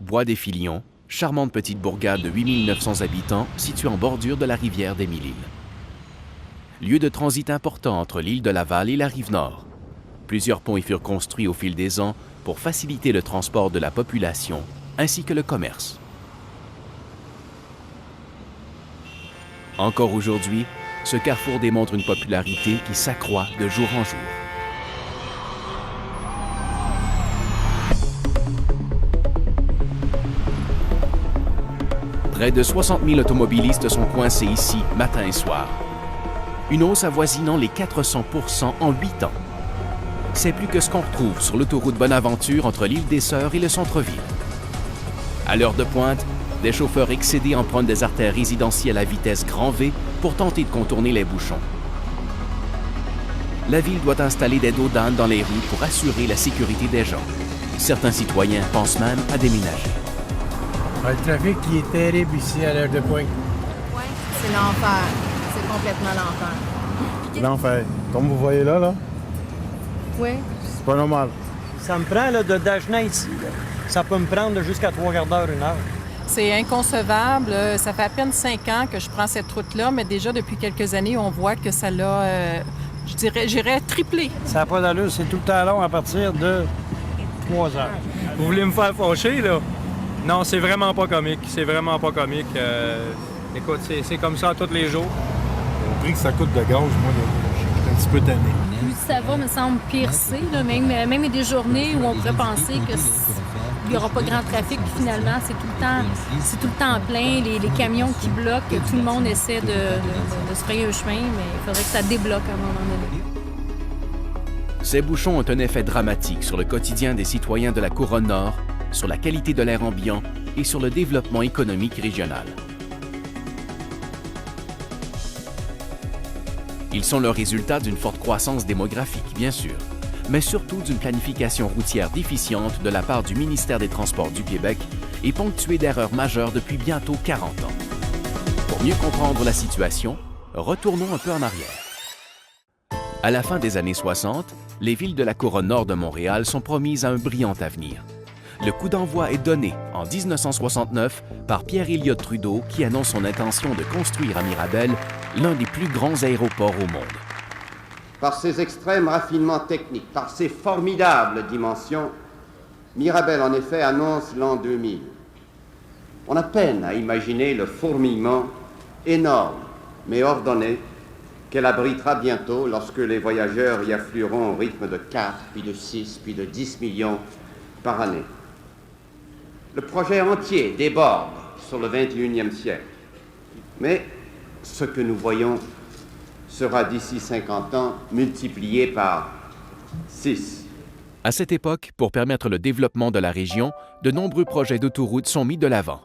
Bois-des-Filions, charmante petite bourgade de 8 900 habitants située en bordure de la rivière des Mille-Îles. Lieu de transit important entre l'île de Laval et la rive nord. Plusieurs ponts y furent construits au fil des ans pour faciliter le transport de la population ainsi que le commerce. Encore aujourd'hui, ce carrefour démontre une popularité qui s'accroît de jour en jour. Près de 60 000 automobilistes sont coincés ici matin et soir. Une hausse avoisinant les 400 % en 8 ans. C'est plus que ce qu'on retrouve sur l'autoroute Bonaventure entre l'île des Sœurs et le centre-ville. À l'heure de pointe, des chauffeurs excédés empruntent des artères résidentielles à vitesse grand V pour tenter de contourner les bouchons. La ville doit installer des dos d'âne dans les rues pour assurer la sécurité des gens. Certains citoyens pensent même à déménager. Le trafic qui est terrible ici à l'heure de pointe. Oui, c'est l'enfer. C'est complètement l'enfer. L'enfer. Comme vous voyez là, Oui. c'est pas normal. Ça me prend là, de Dagenais ici. Là. Ça peut me prendre jusqu'à 3 quarts d'heure, 1 heure. C'est inconcevable. Ça fait à peine 5 ans que je prends cette route-là, mais déjà depuis quelques années, on voit que ça l'a, j'irais triplé. Ça n'a pas d'allure, c'est tout le temps long à partir de 3 heures. Vous voulez me faire fâcher, là? Non, c'est vraiment pas comique. C'est vraiment pas comique. Écoute, c'est comme ça tous les jours. Au prix que ça coûte de gaz, moi, je suis un petit peu tanné. Plus ça va, me semble piercer. Même il y a des journées où on pourrait penser qu'il n'y aura pas grand trafic, puis finalement, c'est tout le temps plein, les camions qui bloquent, tout le monde essaie de se frayer un chemin, mais il faudrait que ça débloque à un moment donné. Ces bouchons ont un effet dramatique sur le quotidien des citoyens de la Couronne Nord, sur la qualité de l'air ambiant et sur le développement économique régional. Ils sont le résultat d'une forte croissance démographique, bien sûr, mais surtout d'une planification routière déficiente de la part du ministère des Transports du Québec et ponctuée d'erreurs majeures depuis bientôt 40 ans. Pour mieux comprendre la situation, retournons un peu en arrière. À la fin des années 60, les villes de la Couronne Nord de Montréal sont promises à un brillant avenir. Le coup d'envoi est donné en 1969 par Pierre-Éliott Trudeau qui annonce son intention de construire à Mirabel l'un des plus grands aéroports au monde. Par ses extrêmes raffinements techniques, par ses formidables dimensions, Mirabel en effet annonce l'an 2000. On a peine à imaginer le fourmillement énorme mais ordonné qu'elle abritera bientôt lorsque les voyageurs y afflueront au rythme de 4, puis de 6, puis de 10 millions par année. Le projet entier déborde sur le 21e siècle. Mais ce que nous voyons sera d'ici 50 ans multiplié par 6. À cette époque, pour permettre le développement de la région, de nombreux projets d'autoroutes sont mis de l'avant.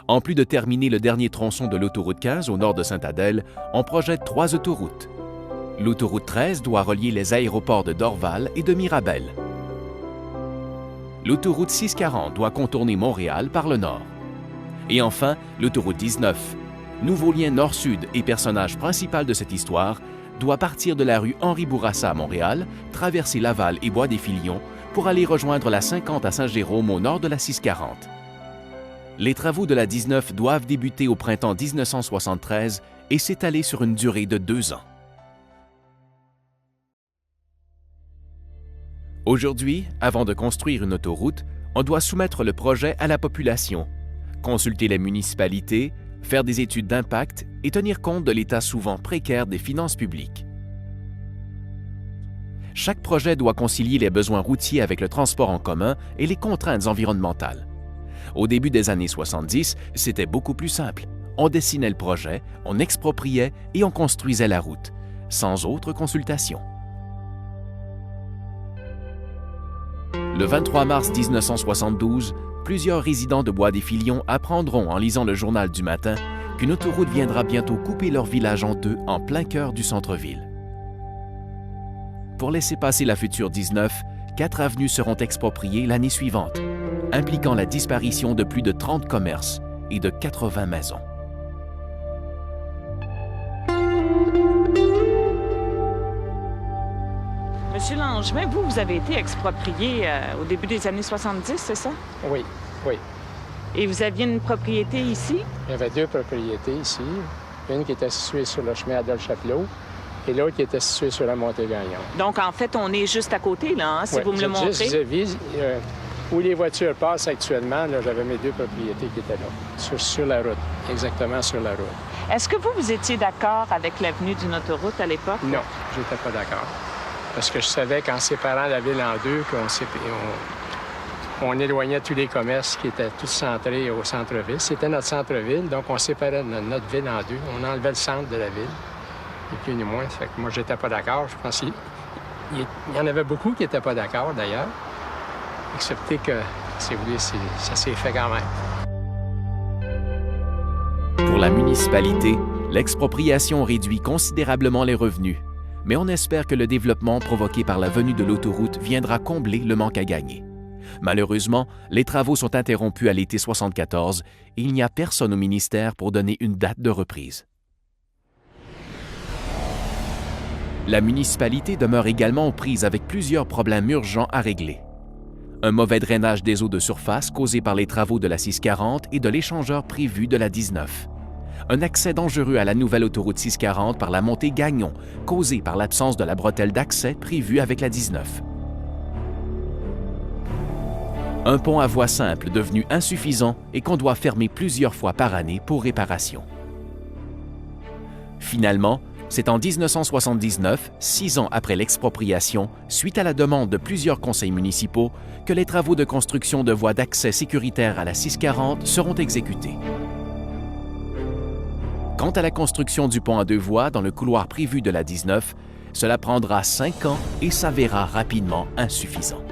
En plus de terminer le dernier tronçon de l'autoroute 15 au nord de Sainte-Adèle, on projette 3 autoroutes. L'autoroute 13 doit relier les aéroports de Dorval et de Mirabel. L'autoroute 640 doit contourner Montréal par le nord. Et enfin, l'autoroute 19, nouveau lien nord-sud et personnage principal de cette histoire, doit partir de la rue Henri-Bourassa à Montréal, traverser Laval et Bois-des-Filions pour aller rejoindre la 50 à Saint-Jérôme au nord de la 640. Les travaux de la 19 doivent débuter au printemps 1973 et s'étaler sur une durée de 2 ans. Aujourd'hui, avant de construire une autoroute, on doit soumettre le projet à la population, consulter les municipalités, faire des études d'impact et tenir compte de l'état souvent précaire des finances publiques. Chaque projet doit concilier les besoins routiers avec le transport en commun et les contraintes environnementales. Au début des années 70, c'était beaucoup plus simple. On dessinait le projet, on expropriait et on construisait la route, sans autre consultation. Le 23 mars 1972, plusieurs résidents de Bois-des-Filions apprendront en lisant le journal du matin qu'une autoroute viendra bientôt couper leur village en deux en plein cœur du centre-ville. Pour laisser passer la future 19, 4 avenues seront expropriées l'année suivante, impliquant la disparition de plus de 30 commerces et de 80 maisons. Monsieur Langevin, vous avez été exproprié au début des années 70, c'est ça? Oui, oui. Et vous aviez une propriété ici? Il y avait 2 propriétés ici. Une qui était située sur le chemin Adolphe-Chapelot et l'autre qui était située sur la montée Gagnon. Donc, en fait, on est juste à côté, là, hein, si ouais, vous me le montrez. Juste vis-à-vis, où les voitures passent actuellement, là, j'avais mes 2 propriétés qui étaient là, sur la route, exactement sur la route. Est-ce que vous étiez d'accord avec l'avenue d'une autoroute à l'époque? Non, j'étais pas d'accord. Parce que je savais qu'en séparant la ville en 2, on éloignait tous les commerces qui étaient tous centrés au centre-ville. C'était notre centre-ville, donc on séparait notre ville en 2. On enlevait le centre de la ville, et plus ni moins. Fait que moi, j'étais pas d'accord. Je pense qu'il y en avait beaucoup qui n'étaient pas d'accord, d'ailleurs, excepté que, si vous voulez, ça s'est fait quand même. Pour la municipalité, l'expropriation réduit considérablement les revenus, mais on espère que le développement provoqué par la venue de l'autoroute viendra combler le manque à gagner. Malheureusement, les travaux sont interrompus à l'été 1974 et il n'y a personne au ministère pour donner une date de reprise. La municipalité demeure également aux prises avec plusieurs problèmes urgents à régler. Un mauvais drainage des eaux de surface causé par les travaux de la 640 et de l'échangeur prévu de la 19. Un accès dangereux à la nouvelle autoroute 640 par la montée Gagnon, causé par l'absence de la bretelle d'accès prévue avec la 19. Un pont à voie simple devenu insuffisant et qu'on doit fermer plusieurs fois par année pour réparation. Finalement, c'est en 1979, 6 ans après l'expropriation, suite à la demande de plusieurs conseils municipaux, que les travaux de construction de voies d'accès sécuritaires à la 640 seront exécutés. Quant à la construction du pont à 2 voies dans le couloir prévu de la 19, cela prendra 5 ans et s'avérera rapidement insuffisant.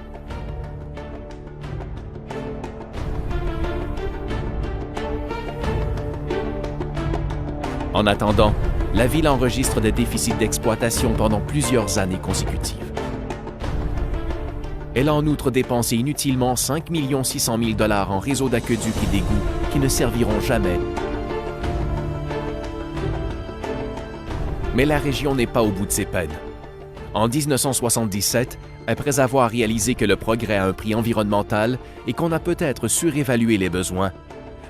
En attendant, la ville enregistre des déficits d'exploitation pendant plusieurs années consécutives. Elle a en outre dépensé inutilement 5 600 000 $ en réseaux d'aqueducs et d'égouts qui ne serviront jamais. Mais la région n'est pas au bout de ses peines. En 1977, après avoir réalisé que le progrès a un prix environnemental et qu'on a peut-être surévalué les besoins,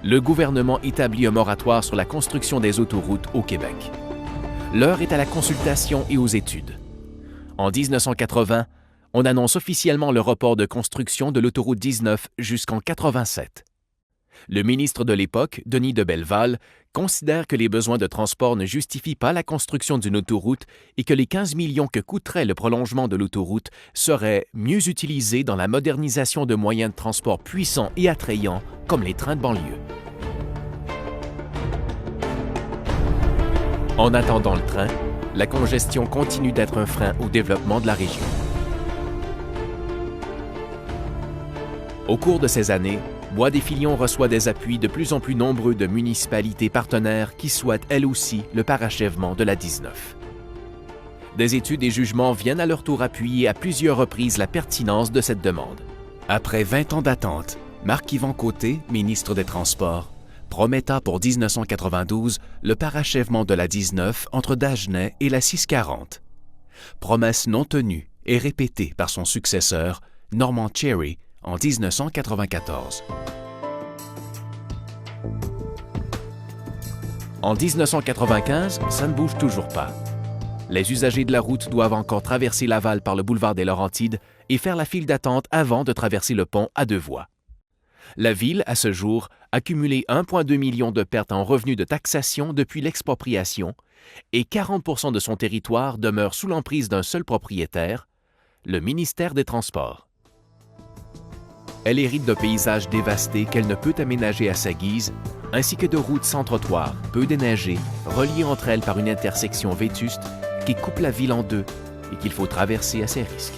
le gouvernement établit un moratoire sur la construction des autoroutes au Québec. L'heure est à la consultation et aux études. En 1980, on annonce officiellement le report de construction de l'autoroute 19 jusqu'en 87. Le ministre de l'époque, Denis de Belleval, considère que les besoins de transport ne justifient pas la construction d'une autoroute et que les 15 millions que coûterait le prolongement de l'autoroute seraient mieux utilisés dans la modernisation de moyens de transport puissants et attrayants comme les trains de banlieue. En attendant le train, la congestion continue d'être un frein au développement de la région. Au cours de ces années, Bois-des-Filions reçoit des appuis de plus en plus nombreux de municipalités partenaires qui souhaitent elles aussi le parachèvement de la 19. Des études et jugements viennent à leur tour appuyer à plusieurs reprises la pertinence de cette demande. Après 20 ans d'attente, Marc-Yvan Côté, ministre des Transports, prometta pour 1992 le parachèvement de la 19 entre Dagenais et la 640. Promesse non tenue et répétée par son successeur, Norman Cherry, en 1994. En 1995, ça ne bouge toujours pas. Les usagers de la route doivent encore traverser Laval par le boulevard des Laurentides et faire la file d'attente avant de traverser le pont à 2 voies. La ville, à ce jour, a cumulé 1,2 million de pertes en revenus de taxation depuis l'expropriation et 40% de son territoire demeure sous l'emprise d'un seul propriétaire, le ministère des Transports. Elle hérite de paysages dévastés qu'elle ne peut aménager à sa guise, ainsi que de routes sans trottoir, peu déneigées, reliées entre elles par une intersection vétuste qui coupe la ville en deux et qu'il faut traverser à ses risques.